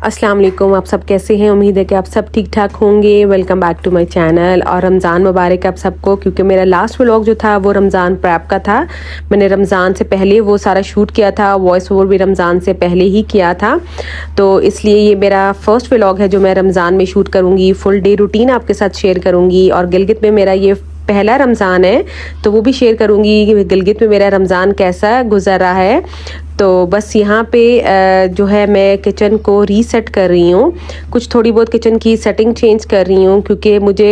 अस्सलाम वालेकुम। आप सब कैसे हैं? उम्मीद है कि आप सब ठीक ठाक होंगे। Welcome back to my channel. और रमज़ान मुबारक आप सबको, क्योंकि मेरा लास्ट व्लॉग जो था वो रमज़ान प्रैप का था। मैंने रमज़ान से पहले वो सारा शूट किया था, वॉइस ओवर भी रमज़ान से पहले ही किया था, तो इसलिए ये मेरा फर्स्ट व्लॉग है जो मैं रमज़ान में शूट करूँगी। फुल डे रूटीन आपके साथ शेयर करूँगी। और गिलगित में मेरा ये पहला रमज़ान है तो वो भी शेयर करूँगी कि गिलगित में मेरा रमज़ान कैसा गुजर रहा है। तो बस यहाँ पे जो है मैं किचन को रीसेट कर रही हूँ, कुछ थोड़ी बहुत किचन की सेटिंग चेंज कर रही हूँ, क्योंकि मुझे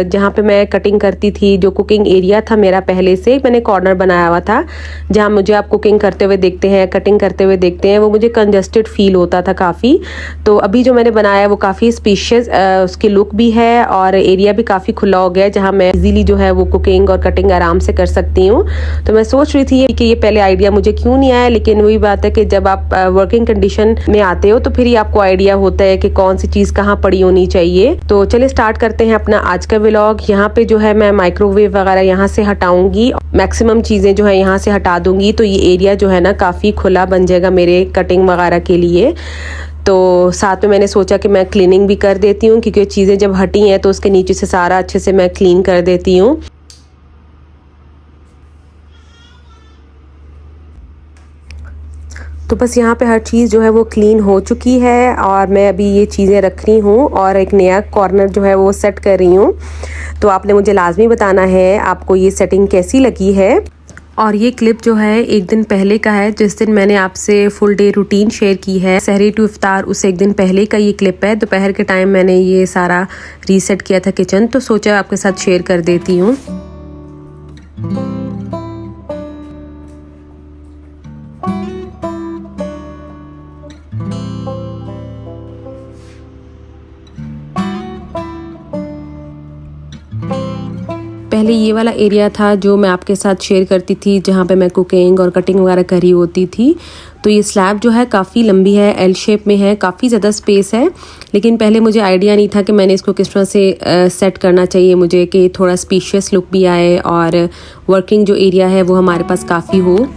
जहाँ पे मैं कटिंग करती थी, जो कुकिंग एरिया था मेरा, पहले से मैंने कॉर्नर बनाया हुआ था जहाँ मुझे आप कुकिंग करते हुए देखते हैं, कटिंग करते हुए देखते हैं, वो मुझे कंजस्टेड फील होता था काफ़ी। तो अभी जो मैंने बनाया है वो काफ़ी स्पेशियस उसकी लुक भी है और एरिया भी काफ़ी खुला हो गया, जहाँ मैं इजीली जो है वो कुकिंग और कटिंग आराम से कर सकती हूँ। तो मैं सोच रही थी कि ये पहले आइडिया मुझे क्यों नहीं आया, लेकिन वही बात है कि जब आप वर्किंग कंडीशन में आते हो तो फिर ही आपको आइडिया होता है कि कौन सी चीज़ कहाँ पड़ी होनी चाहिए। तो चलिए स्टार्ट करते हैं अपना आज का व्लॉग। यहाँ पे जो है मैं माइक्रोवेव वगैरह यहाँ से हटाऊंगी, मैक्सिमम चीज़ें जो है यहाँ से हटा दूंगी, तो ये एरिया जो है ना काफ़ी खुला बन जाएगा मेरे कटिंग वगैरह के लिए। तो साथ में मैंने सोचा कि मैं क्लीनिंग भी कर देती हूँ, क्योंकि चीज़ें जब हटी हैं तो उसके नीचे से सारा अच्छे से मैं क्लीन कर देती हूँ। तो बस यहाँ पे हर चीज़ जो है वो क्लीन हो चुकी है और मैं अभी ये चीज़ें रख रही हूँ और एक नया कॉर्नर जो है वो सेट कर रही हूँ। तो आपने मुझे लाजमी बताना है आपको ये सेटिंग कैसी लगी है। और ये क्लिप जो है एक दिन पहले का है, जिस दिन मैंने आपसे फुल डे रूटीन शेयर की है, सहरी टू इफ्तार, उससे एक दिन पहले का ये क्लिप है। दोपहर के टाइम मैंने ये सारा रीसेट किया था किचन, तो सोचा आपके साथ शेयर कर देती हूँ। पहले ये वाला एरिया था जो मैं आपके साथ शेयर करती थी, जहाँ पे मैं कुकिंग और कटिंग वगैरह करी होती थी। तो ये स्लैब जो है काफ़ी लंबी है, एल शेप में है, काफ़ी ज़्यादा स्पेस है, लेकिन पहले मुझे आइडिया नहीं था कि मैंने इसको किस तरह से सेट करना चाहिए मुझे, कि थोड़ा स्पेशियस लुक भी आए और वर्किंग जो एरिया है वो हमारे पास काफ़ी हो।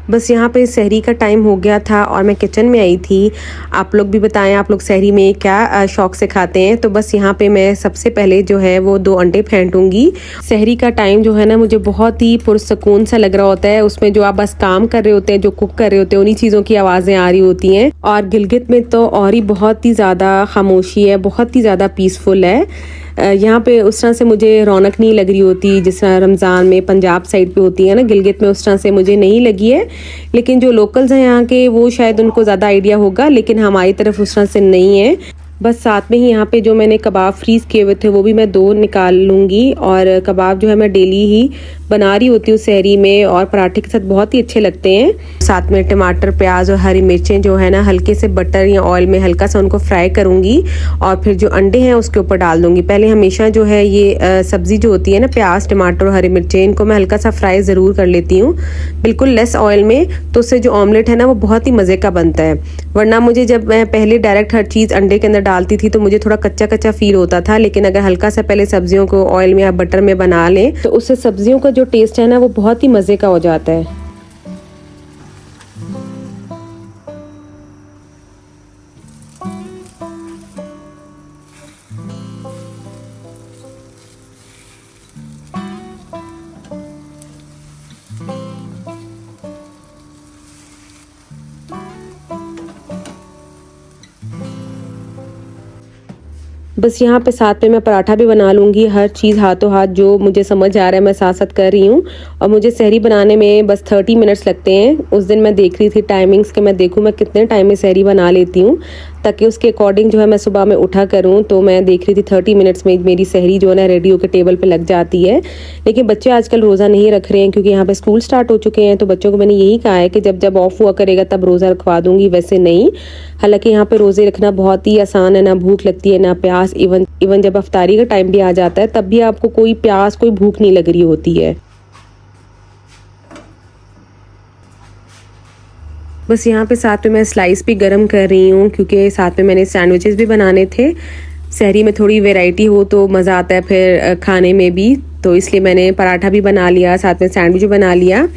बस यहाँ पे सहरी का टाइम हो गया था और मैं किचन में आई थी। आप लोग भी बताएं आप लोग सहरी में क्या शौक से खाते हैं। तो बस यहाँ पे मैं सबसे पहले जो है वो 2 अंडे फेंटूंगी। सहरी का टाइम जो है ना मुझे बहुत ही पुरसकून सा लग रहा होता है। उसमें जो आप बस काम कर रहे होते हैं, जो कुक कर रहे होते हैं, उन्हीं चीज़ों की आवाज़ें आ रही होती हैं। और गिलगित में तो और ही बहुत ही ज़्यादा खामोशी है, बहुत ही ज़्यादा पीसफुल है। यहाँ पे उस तरह से मुझे रौनक नहीं लग रही होती जिस तरह रमज़ान में पंजाब साइड पे होती है ना, गिलगित में उस तरह से मुझे नहीं लगी है। लेकिन जो लोकल्स हैं यहाँ के वो शायद उनको ज़्यादा आइडिया होगा, लेकिन हमारी तरफ उस तरह से नहीं है। बस साथ में ही यहाँ पे जो मैंने कबाब फ्रीज़ किए हुए थे वो भी मैं 2 निकाल लूँगी। और कबाब जो है मैं डेली ही बना रही होती हूँ सहरी में, और पराठे के साथ बहुत ही अच्छे लगते हैं। साथ में टमाटर, प्याज और हरी मिर्चें जो है ना हल्के से बटर या ऑयल में हल्का सा उनको फ्राई करूँगी और फिर जो अंडे हैं उसके ऊपर डाल दूँगी। पहले हमेशा जो है ये सब्ज़ी जो होती है ना, प्याज, टमाटर और हरी मिर्चें, इनको मैं हल्का सा फ्राई ज़रूर कर लेती हूँ, बिल्कुल लेस ऑयल में। तो उससे जो ऑमलेट है ना वो बहुत ही मज़े का बनता है। वरना मुझे जब मैं पहले डायरेक्ट हर चीज़ अंडे के अंदर डालती थी तो मुझे थोड़ा कच्चा कच्चा फील होता था, लेकिन अगर हल्का सा पहले सब्जियों को ऑयल में या बटर में बना लें तो उससे सब्जियों का जो टेस्ट है ना वो बहुत ही मज़े का हो जाता है। बस यहाँ पे साथ में मैं पराठा भी बना लूँगी। हर चीज़ हाथों हाथ जो मुझे समझ आ रहा है मैं साथ साथ कर रही हूँ। और मुझे सहरी बनाने में बस 30 मिनट्स लगते हैं। उस दिन मैं देख रही थी टाइमिंग्स के, मैं देखूँ मैं कितने टाइम में सहरी बना लेती हूँ, ताकि उसके अकॉर्डिंग जो है मैं सुबह में उठा करूँ। तो मैं देख रही थी 30 मिनट्स में मेरी सहरी जो है ना रेडी होकर टेबल पे लग जाती है। लेकिन बच्चे आजकल रोज़ा नहीं रख रहे हैं, क्योंकि यहाँ पे स्कूल स्टार्ट हो चुके हैं। तो बच्चों को मैंने यही कहा है कि जब जब ऑफ हुआ करेगा तब रोज़ा रखवा दूंगी, वैसे नहीं। हालांकि यहाँ पे रोज़े रखना बहुत ही आसान है, ना भूख लगती है ना प्यास। इवन जब अफ्तारी का टाइम भी आ जाता है तब भी आपको कोई प्यास, कोई भूख नहीं लग रही होती है। बस यहाँ पे साथ में मैं स्लाइस भी गरम कर रही हूँ, क्योंकि साथ में मैंने सैंडविचेस भी बनाने थे। सहरी में थोड़ी वैरायटी हो तो मज़ा आता है फिर खाने में भी। तो इसलिए मैंने पराठा भी बना लिया, साथ में सैंडविच बना लिया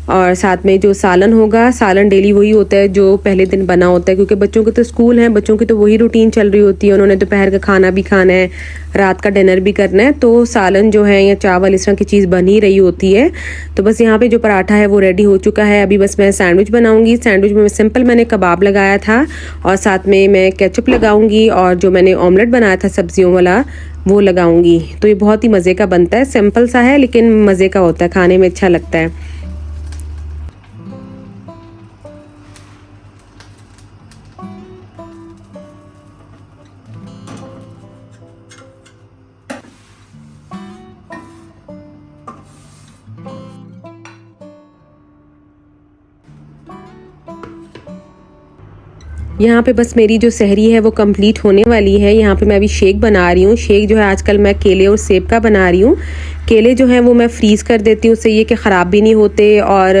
और साथ में जो सालन होगा, सालन डेली वही होता है जो पहले दिन बना होता है, क्योंकि बच्चों के तो स्कूल हैं, बच्चों की तो वही रूटीन चल रही होती है। उन्होंने दोपहर का खाना भी खाना है, रात का डिनर भी करना है, तो सालन जो है या चावल इस तरह की चीज़ बन ही रही होती है। तो बस यहाँ पे जो पराठा है वो रेडी हो चुका है। अभी बस मैं सैंडविच बनाऊँगी। सैंडविच में सिंपल मैंने कबाब लगाया था और साथ में मैं केचप लगाऊँगी और जो मैंने ऑमलेट बनाया था सब्जियों वाला वो लगाऊंगी। तो ये बहुत ही मज़े का बनता है, सिंपल सा है लेकिन मज़े का होता है, खाने में अच्छा लगता है। यहाँ पे बस मेरी जो सहरी है वो कंप्लीट होने वाली है। यहाँ पे मैं अभी शेक बना रही हूँ। शेक जो है आजकल मैं केले और सेब का बना रही हूँ। केले जो हैं वो मैं फ्रीज़ कर देती हूँ, उससे ये कि ख़राब भी नहीं होते और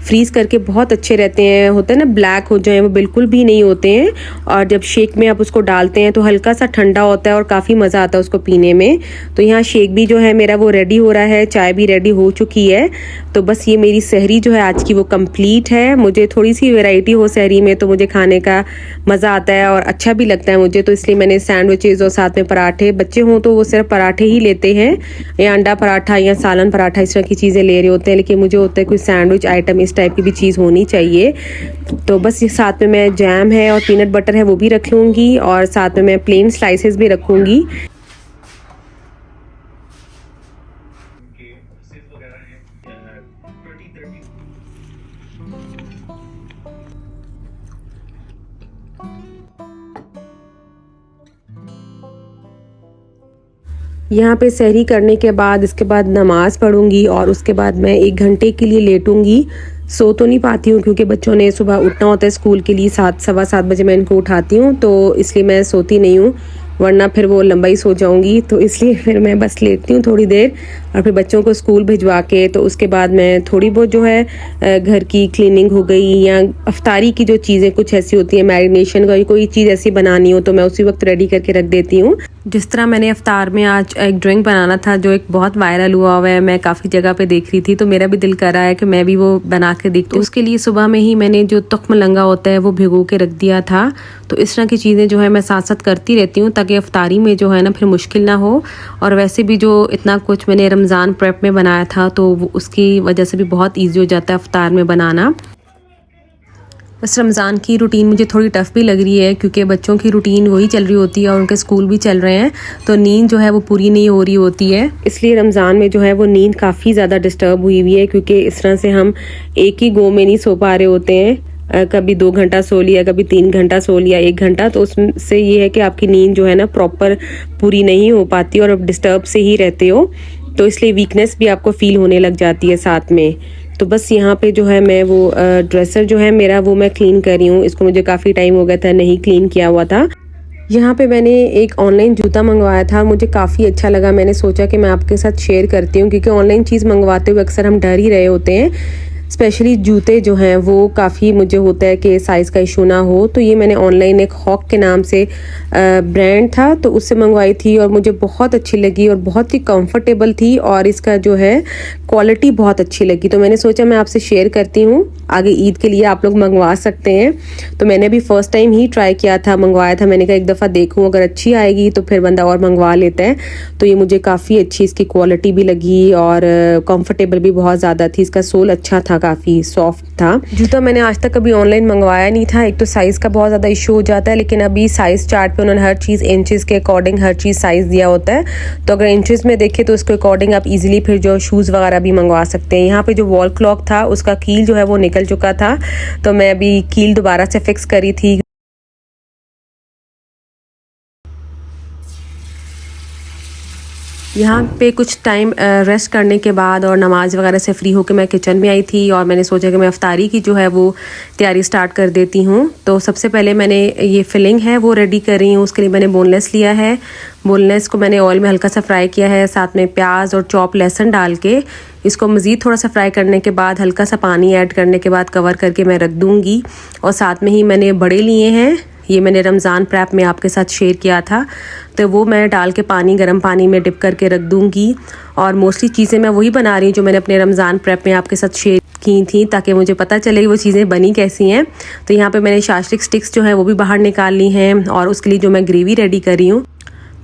फ्रीज़ करके बहुत अच्छे रहते हैं। होता है ना ब्लैक हो जाए, वो बिल्कुल भी नहीं होते हैं। और जब शेक में आप उसको डालते हैं तो हल्का सा ठंडा होता है और काफ़ी मज़ा आता है उसको पीने में। तो यहाँ शेक भी जो है मेरा वो रेडी हो रहा है, चाय भी रेडी हो चुकी है। तो बस ये मेरी सहरी जो है आज की वो कंप्लीट है। मुझे थोड़ी सी वैरायटी हो सहरी में तो मुझे खाने का मज़ा आता है और अच्छा भी लगता है मुझे, तो इसलिए मैंने सैंडविचेज़ और साथ में पराठे, बच्चे हों तो वो सिर्फ पराठे ही लेते हैं या अंडा पराठा या सालन पराठा इस तरह की चीज़ें ले रहे होते हैं, लेकिन मुझे होता है कोई सैंडविच आइटम इस टाइप की भी चीज़ होनी चाहिए। तो बस ये साथ में मैं जैम है और पीनट बटर है वो भी रख लूँगी और साथ में मैं प्लेन स्लाइसेस भी रखूँगी। यहाँ पे सहरी करने के बाद इसके बाद नमाज़ पढ़ूँगी और उसके बाद मैं 1 घंटे के लिए लेटूँगी। सो तो नहीं पाती हूँ क्योंकि बच्चों ने सुबह उठना होता है स्कूल के लिए, 7 सवा 7 बजे मैं इनको उठाती हूँ, तो इसलिए मैं सोती नहीं हूँ, वरना फिर वो लंबा ही सो जाऊँगी। तो इसलिए फिर मैं बस लेटती हूँ थोड़ी देर और फिर बच्चों को स्कूल भिजवा के तो उसके बाद मैं थोड़ी बहुत जो है घर की क्लीनिंग हो गई या अफ्तारी की जो चीज़ें कुछ ऐसी होती है, मैरिनेशन का कोई चीज़ ऐसी बनानी हो तो मैं उसी वक्त रेडी करके रख देती हूँ। जिस तरह मैंने अफ्तार में आज एक ड्रिंक बनाना था जो एक बहुत वायरल हुआ है, मैं काफ़ी जगह पे देख रही थी, तो मेरा भी दिल कर रहा है कि मैं भी वो बना के देखती हूँ। उसके लिए सुबह में ही मैंने जो तुख्म लंगा होता है वो भिगो के रख दिया था। तो इस तरह की चीज़ें जो है मैं साथ साथ करती रहती हूँ ताकि अफ्तारी में जो है ना फिर मुश्किल ना हो। और वैसे भी जो इतना कुछ मैंने रमज़ान प्रेप में बनाया था तो उसकी वजह से भी बहुत ईजी हो जाता है अफ्तार में बनाना। बस रमज़ान की रूटीन मुझे थोड़ी टफ़ भी लग रही है क्योंकि बच्चों की रूटीन वही चल रही होती है और उनके स्कूल भी चल रहे हैं, तो नींद जो है वो पूरी नहीं हो रही होती है। इसलिए रमज़ान में जो है वो नींद काफ़ी ज़्यादा डिस्टर्ब हुई हुई है क्योंकि इस तरह से हम एक ही गो में नहीं सो पा रहे होते हैं। कभी 2 घंटा सो लिया, कभी 3 घंटा सो लिया, 1 घंटा, तो उससे ये है कि आपकी नींद जो है ना प्रॉपर पूरी नहीं हो पाती और आप डिस्टर्ब से ही रहते हो, तो इसलिए वीकनेस भी आपको फील होने लग जाती है साथ में। तो बस यहाँ पे जो है मैं वो ड्रेसर जो है मेरा वो मैं क्लीन कर रही हूँ। इसको मुझे काफ़ी टाइम हो गया था नहीं क्लीन किया हुआ था। यहाँ पे मैंने एक ऑनलाइन जूता मंगवाया था, मुझे काफ़ी अच्छा लगा। मैंने सोचा कि मैं आपके साथ शेयर करती हूँ क्योंकि ऑनलाइन चीज़ मंगवाते हुए अक्सर हम डर ही रहे होते हैं, स्पेशली जूते जो हैं वो काफ़ी मुझे होता है कि साइज़ का इशू ना हो। तो ये मैंने ऑनलाइन एक हॉक के नाम से ब्रांड था तो उससे मंगवाई थी और मुझे बहुत अच्छी लगी और बहुत ही कंफर्टेबल थी और इसका जो है क्वालिटी बहुत अच्छी लगी, तो मैंने सोचा मैं आपसे शेयर करती हूँ। आगे ईद के लिए आप लोग मंगवा सकते हैं। तो मैंने अभी फ़र्स्ट टाइम ही ट्राई किया था, मंगवाया था, मैंने कहा एक दफ़ा देखूँ अगर अच्छी आएगी तो फिर बंदा और मंगवा लेता है। तो ये मुझे काफ़ी अच्छी इसकी क्वालिटी भी लगी और कंफर्टेबल भी बहुत ज़्यादा थी। इसका सोल अच्छा था, काफ़ी सॉफ्ट था। जूता मैंने आज तक कभी ऑनलाइन मंगवाया नहीं था, एक तो साइज़ का बहुत ज़्यादा इशू हो जाता है, लेकिन अभी साइज़ चार्ट पे उन्होंने हर चीज़ इंचेस के अकॉर्डिंग हर चीज़ साइज़ दिया होता है, तो अगर इंचेस में देखें तो उसके अकॉर्डिंग आप इजीली फिर जो शूज़ वगैरह भी मंगवा सकते हैं। यहाँ पे जो वॉल क्लॉक था उसका कील जो है वो निकल चुका था, तो मैं अभी कील दोबारा से फिक्स करी थी। यहाँ पे कुछ टाइम रेस्ट करने के बाद और नमाज़ वगैरह से फ्री होकर मैं किचन में आई थी और मैंने सोचा कि मैं अफ्तारी की जो है वो तैयारी स्टार्ट कर देती हूँ। तो सबसे पहले मैंने ये फिलिंग है वो रेडी कर रही हूँ। उसके लिए मैंने बोनलेस लिया है, बोनलेस को मैंने ऑयल में हल्का सा फ्राई किया है, साथ में प्याज और चॉप लहसुन डाल के इसको मज़ीद थोड़ा सा फ्राई करने के बाद हल्का सा पानी ऐड करने के बाद कवर करके मैं रख दूँगी। और साथ में ही मैंने बड़े लिए हैं, ये मैंने रमज़ान प्रैप में आपके साथ शेयर किया था। तो वो मैं डाल के गर्म पानी में डिप करके रख दूँगी। और मोस्टली चीज़ें मैं वही बना रही हूँ जो मैंने अपने रमज़ान प्रैप में आपके साथ शेयर की थी, ताकि मुझे पता चले वो चीज़ें बनी कैसी हैं। तो यहाँ पे मैंने शाशलिक स्टिक्स जो है वो भी बाहर निकाल ली हैं, और उसके लिए जो मैं ग्रेवी रेडी कर रही हूँ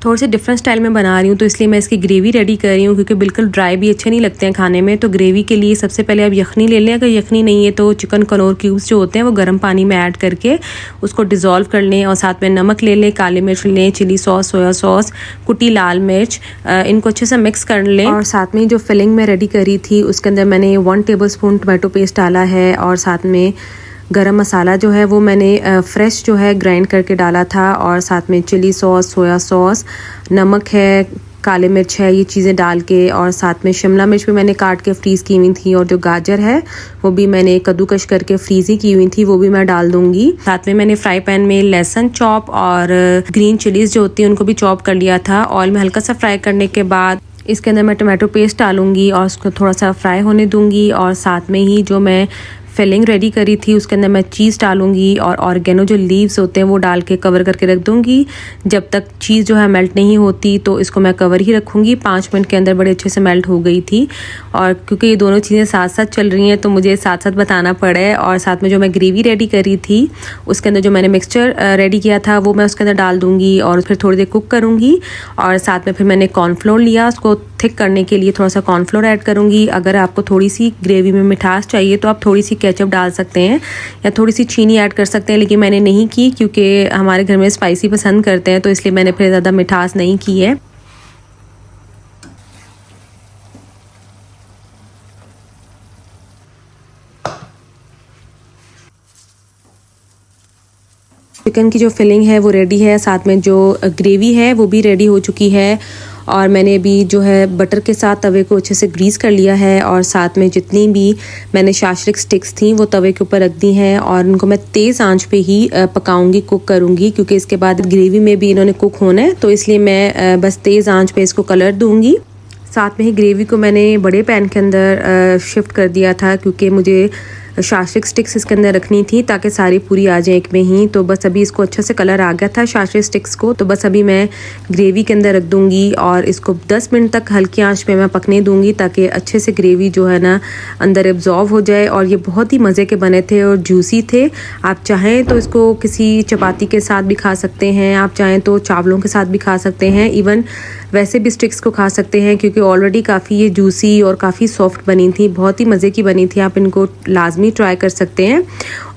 थोड़े से डिफरेंट स्टाइल में बना रही हूँ, तो इसलिए मैं इसकी ग्रेवी रेडी कर रही हूँ, क्योंकि बिल्कुल ड्राई भी अच्छे नहीं लगते हैं खाने में। तो ग्रेवी के लिए सबसे पहले आप यखनी ले लें, अगर यखनी नहीं है तो चिकन कनौर क्यूब्स जो होते हैं वो गर्म पानी में ऐड करके उसको डिज़ोल्व कर लें, और साथ में नमक ले लें, काली मिर्च लें, चिली सॉस, सोया सॉस, कुटी लाल मिर्च, इनको अच्छे से मिक्स कर लें। और साथ में जो फिलिंग मैं रेडी करी थी उसके अंदर मैंने 1 टेबलस्पून टमाटो पेस्ट डाला है, और साथ में गरम मसाला जो है वो मैंने फ्रेश जो है ग्राइंड करके डाला था, और साथ में चिली सॉस, सोया सॉस, नमक है, काले मिर्च है, ये चीज़ें डाल के, और साथ में शिमला मिर्च भी मैंने काट के फ्रीज़ की हुई थी, और जो गाजर है वो भी मैंने कद्दूकश करके फ्रीज़ ही की हुई थी, वो भी मैं डाल दूँगी। साथ में मैंने फ्राई पैन में लहसुन चॉप और ग्रीन चिलीज़ जो होती हैं उनको भी चॉप कर लिया था। ऑयल में हल्का सा फ्राई करने के बाद इसके अंदर मैं टमाटो पेस्ट डालूँगी और उसको थोड़ा सा फ्राई होने दूँगी, और साथ में ही जो मैं फिलिंग रेडी करी थी उसके अंदर मैं चीज़ डालूंगी, और ऑर्गेनो जो लीव्स होते हैं वो डाल के कवर करके रख दूंगी जब तक चीज़ जो है मेल्ट नहीं होती। तो इसको मैं कवर ही रखूंगी। 5 मिनट के अंदर बड़े अच्छे से मेल्ट हो गई थी, और क्योंकि ये दोनों चीज़ें साथ साथ चल रही हैं तो मुझे साथ साथ बताना पड़ा है। और साथ में जो मैं ग्रेवी रेडी करी थी उसके अंदर जो मैंने मिक्सचर रेडी किया था वो मैं उसके अंदर डाल दूँगी, और फिर थोड़ी देर कुक करूँगी। और साथ में फिर मैंने कॉर्नफ्लोर लिया, उसको थिक करने के लिए थोड़ा सा कॉर्नफ्लोर ऐड करूँगी। अगर आपको थोड़ी सी ग्रेवी में मिठास चाहिए तो आप थोड़ी सी केचप डाल सकते हैं, या थोड़ी सी चीनी ऐड कर सकते हैं, लेकिन मैंने नहीं की क्योंकि हमारे घर में स्पाइसी पसंद करते हैं, तो इसलिए मैंने फिर ज़्यादा मिठास नहीं की है। चिकन की जो फिलिंग है वो रेडी है, साथ में जो ग्रेवी है वो भी रेडी हो चुकी है, और मैंने अभी जो है बटर के साथ तवे को अच्छे से ग्रीस कर लिया है, और साथ में जितनी भी मैंने शाशलिक स्टिक्स थी वो तवे के ऊपर रख दी हैं, और उनको मैं तेज़ आंच पे ही पकाऊंगी, कुक करूंगी, क्योंकि इसके बाद ग्रेवी में भी इन्होंने कुक होना है, तो इसलिए मैं बस तेज़ आंच पे इसको कलर दूंगी। साथ में ही ग्रेवी को मैंने बड़े पैन के अंदर शिफ्ट कर दिया था, क्योंकि मुझे शाशलिक स्टिक्स इसके अंदर रखनी थी ताकि सारी पूरी आ जाए एक में ही। तो बस अभी इसको अच्छे से कलर आ गया था शाशलिक स्टिक्स को, तो बस अभी मैं ग्रेवी के अंदर रख दूंगी, और इसको 10 मिनट तक हल्की आंच पे मैं पकने दूंगी, ताकि अच्छे से ग्रेवी जो है ना अंदर एब्जॉर्व हो जाए। और ये बहुत ही मज़े के बने थे और जूसी थे। आप चाहें तो इसको किसी चपाती के साथ भी खा सकते हैं, आप चाहें तो चावलों के साथ भी खा सकते हैं, इवन वैसे भी स्टिक्स को खा सकते हैं, क्योंकि ऑलरेडी काफ़ी ये जूसी और काफ़ी सॉफ्ट बनी थी, बहुत ही मज़े की बनी थी। आप इनको लाजमी ट्राई कर सकते हैं।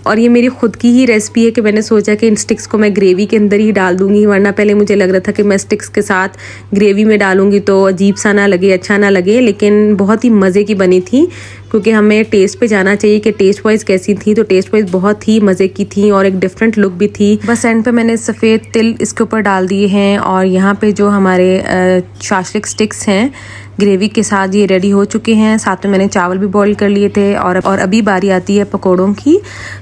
और ये मेरी खुद की ही रेसिपी है कि मैंने सोचा कि इन स्टिक्स को मैं ग्रेवी के अंदर ही डाल दूंगी, वरना पहले मुझे लग रहा था कि मैं स्टिक्स के साथ ग्रेवी में डालूंगी तो अजीब सा ना लगे, अच्छा ना लगे, लेकिन बहुत ही मज़े की बनी थी। क्योंकि हमें टेस्ट पे जाना चाहिए कि टेस्ट वाइज कैसी थी, तो टेस्ट वाइज बहुत ही मज़े की थी और एक डिफरेंट लुक भी थी। बस एंड पे मैंने सफ़ेद तिल इसके ऊपर डाल दिए हैं, और यहाँ पे जो हमारे शाशलिक स्टिक्स हैं ग्रेवी के साथ ये रेडी हो चुके हैं। साथ में मैंने चावल भी बॉईल कर लिए थे, और अभी बारी आती है पकोड़ों की।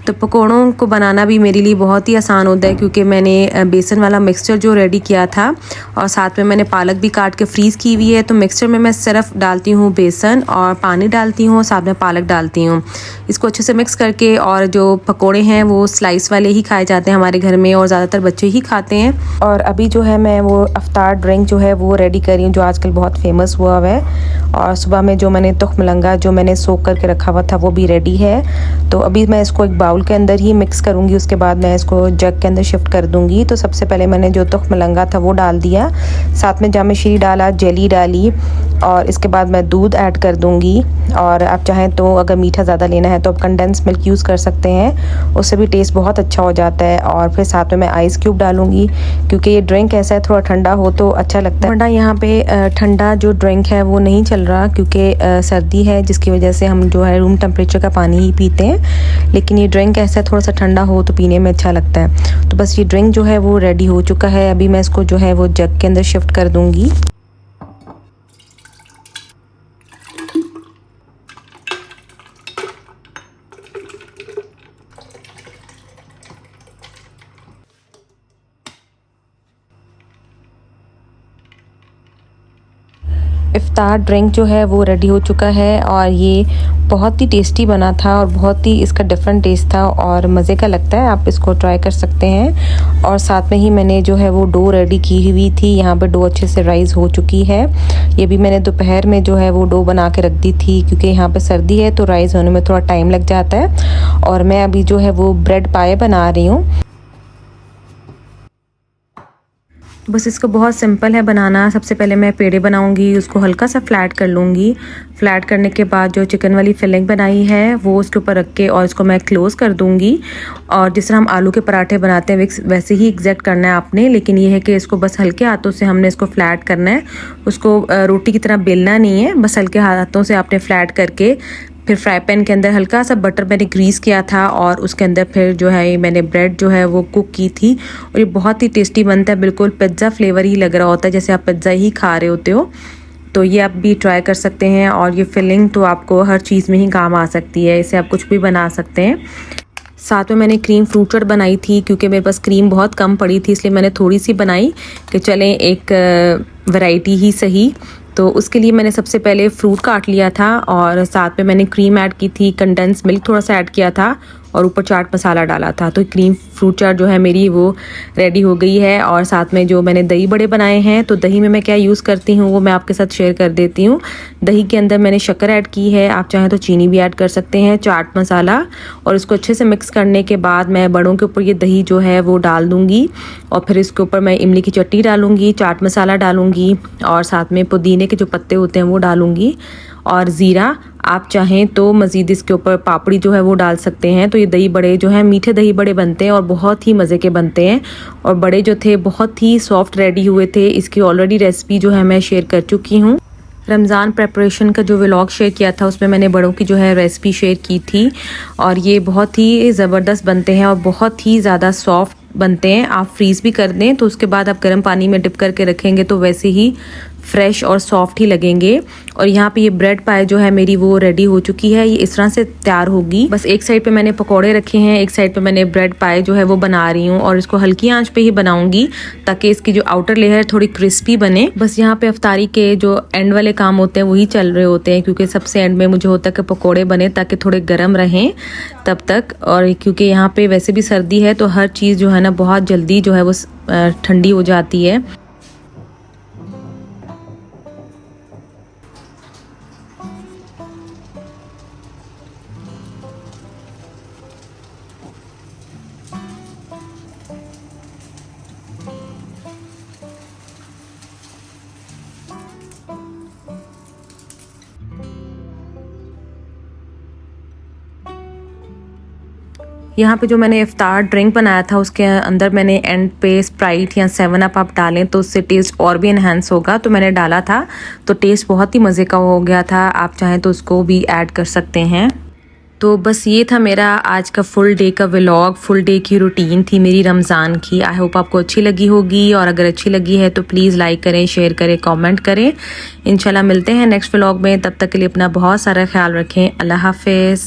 तो पकोड़ों को बनाना भी मेरे लिए बहुत ही आसान होता है, क्योंकि मैंने बेसन वाला मिक्सचर जो रेडी किया था, और साथ में मैंने पालक भी काट के फ्रीज़ की हुई है। तो मिक्सचर में मैं सिर्फ डालती हूँ बेसन और पानी डालती हूँ, साथ में पालक डालती हूँ। इसको अच्छे से मिक्स करके, और जो पकोड़े हैं वो स्लाइस वाले ही खाए जाते हैं हमारे घर में, और ज़्यादातर बच्चे ही खाते हैं। और अभी जो है मैं वो अफ्तार ड्रिंक जो है वो रेडी कर रही हूँ, जो आजकल बहुत फेमस हुआ है। और सुबह में जो मैंने तुख मलंगा जो मैंने सोक करके रखा हुआ था वो भी रेडी है। तो अभी मैं इसको एक बाउल के अंदर ही मिक्स करूँगी, उसके बाद मैं इसको जग के अंदर शिफ्ट कर दूँगी। तो सबसे पहले मैंने जो तुख मलंगा था वो डाल दिया, साथ में जामे शीरी डाला, जेली डाली, और इसके बाद मैं दूध ऐड कर दूँगी। और आप चाहें तो अगर मीठा ज़्यादा लेना है तो आप कंडेंस मिल्क यूज़ कर सकते हैं, उससे भी टेस्ट बहुत अच्छा हो जाता है। और फिर साथ में मैं आइस क्यूब डालूँगी, क्योंकि ये ड्रिंक ऐसा है थोड़ा ठंडा हो तो अच्छा लगता है। वरना यहाँ पे ठंडा जो ड्रिंक है वो नहीं चल रहा, क्योंकि सर्दी है, जिसकी वजह से हम जो है रूम टेम्परेचर का पानी ही पीते हैं। लेकिन ये ड्रिंक ऐसा थोड़ा सा ठंडा हो तो पीने में अच्छा लगता है। तो बस ये ड्रिंक जो है वो रेडी हो चुका है। अभी मैं इसको जो है वो जग के अंदर शिफ्ट कर दूँगी। इफ्तार ड्रिंक जो है वो रेडी हो चुका है और ये बहुत ही टेस्टी बना था और बहुत ही इसका डिफरेंट टेस्ट था और मज़े का लगता है। आप इसको ट्राई कर सकते हैं। और साथ में ही मैंने जो है वो डो रेडी की हुई थी। यहाँ पे डो अच्छे से राइज़ हो चुकी है। ये भी मैंने दोपहर में जो है वो डो बना के रख दी थी, क्योंकि यहाँ पे सर्दी है तो राइज़ होने में थोड़ा टाइम लग जाता है। और मैं अभी जो है वो ब्रेड पाए बना रही हूँ। बस इसको बहुत सिंपल है बनाना। सबसे पहले मैं पेड़े बनाऊंगी, उसको हल्का सा फ्लैट कर लूँगी। फ्लैट करने के बाद जो चिकन वाली फिलिंग बनाई है वो उसके ऊपर रख के और इसको मैं क्लोज़ कर दूँगी। और जिस तरह हम आलू के पराठे बनाते हैं वैसे ही एग्जैक्ट करना है आपने, लेकिन ये है कि इसको बस हल्के हाथों से हमने इसको फ्लैट करना है। उसको रोटी की तरह बेलना नहीं है, बस हल्के हाथों से आपने फ्लैट करके फिर फ्राई पैन के अंदर हल्का सा बटर मैंने ग्रीस किया था और उसके अंदर फिर जो है मैंने ब्रेड जो है वो कुक की थी। और ये बहुत ही टेस्टी बनता है, बिल्कुल पिज़्ज़ा फ्लेवर ही लग रहा होता है, जैसे आप पिज़्ज़ा ही खा रहे होते हो। तो ये आप भी ट्राई कर सकते हैं। और ये फिलिंग तो आपको हर चीज़ में ही काम आ सकती है, इसे आप कुछ भी बना सकते हैं। साथ में मैंने क्रीम फ्रूट चाट बनाई थी, क्योंकि मेरे पास क्रीम बहुत कम पड़ी थी, इसलिए मैंने थोड़ी सी बनाई कि चलें एक वैरायटी ही सही। तो उसके लिए मैंने सबसे पहले फ्रूट काट लिया था और साथ में मैंने क्रीम ऐड की थी, कंडेंस मिल्क थोड़ा सा ऐड किया था और ऊपर चाट मसाला डाला था। तो क्रीम फ्रूट चाट जो है मेरी वो रेडी हो गई है। और साथ में जो मैंने दही बड़े बनाए हैं, तो दही में मैं क्या यूज़ करती हूँ वो मैं आपके साथ शेयर कर देती हूँ। दही के अंदर मैंने शक्कर ऐड की है, आप चाहें तो चीनी भी ऐड कर सकते हैं, चाट मसाला, और इसको अच्छे से मिक्स करने के बाद मैं बड़ों के ऊपर ये दही जो है वो डाल दूँगी। और फिर इसके ऊपर मैं इमली की चटनी डालूँगी, चाट मसाला डालूँगी और साथ में पुदीने के जो पत्ते होते हैं वो डालूँगी और ज़ीरा। आप चाहें तो मज़ीद इसके ऊपर पापड़ी जो है वो डाल सकते हैं। तो ये दही बड़े जो हैं मीठे दही बड़े बनते हैं और बहुत ही मज़े के बनते हैं। और बड़े जो थे बहुत ही सॉफ्ट रेडी हुए थे। इसकी ऑलरेडी रेसिपी जो है मैं शेयर कर चुकी हूँ। रमज़ान प्रेपरेशन का जो व्लॉग शेयर किया था उसमें मैंने बड़ों की जो है रेसिपी शेयर की थी और ये बहुत ही ज़बरदस्त बनते हैं और बहुत ही ज़्यादा सॉफ्ट बनते हैं। आप फ्रीज़ भी कर दें तो उसके बाद आप गर्म पानी में डिप करके रखेंगे तो वैसे ही फ्रेश और सॉफ्ट ही लगेंगे। और यहाँ पे ये ब्रेड पाए जो है मेरी वो रेडी हो चुकी है, ये इस तरह से तैयार होगी। बस एक साइड पे मैंने पकोड़े रखे हैं, एक साइड पे मैंने ब्रेड पाए जो है वो बना रही हूँ और इसको हल्की आंच पे ही बनाऊंगी ताकि इसकी जो आउटर लेयर थोड़ी क्रिस्पी बने। बस यहाँ पे अफ्तारी के जो एंड वाले काम होते हैं वही चल रहे होते हैं, क्योंकि सबसे एंड में मुझे होता है कि पकौड़े बने ताकि थोड़े गर्म रहें तब तक। और क्योंकि यहाँ पे वैसे भी सर्दी है तो हर चीज़ जो है ना बहुत जल्दी जो है वो ठंडी हो जाती है। यहाँ पे जो मैंने इफ्तार ड्रिंक बनाया था उसके अंदर मैंने एंड पे स्प्राइट या 7 अप आप डालें तो उससे टेस्ट और भी इन्हेंस होगा, तो मैंने डाला था तो टेस्ट बहुत ही मज़े का हो गया था। आप चाहें तो उसको भी ऐड कर सकते हैं। तो बस ये था मेरा आज का फुल डे का व्लॉग, फुल डे की रूटीन थी मेरी रमज़ान की। आई होप आपको अच्छी लगी होगी और अगर अच्छी लगी है तो प्लीज़ लाइक करें, शेयर करें, कमेंट करें। इंशाल्लाह मिलते हैं नेक्स्ट व्लॉग में, तब तक के लिए अपना बहुत सारा ख्याल रखें। अल्लाह हाफिज़।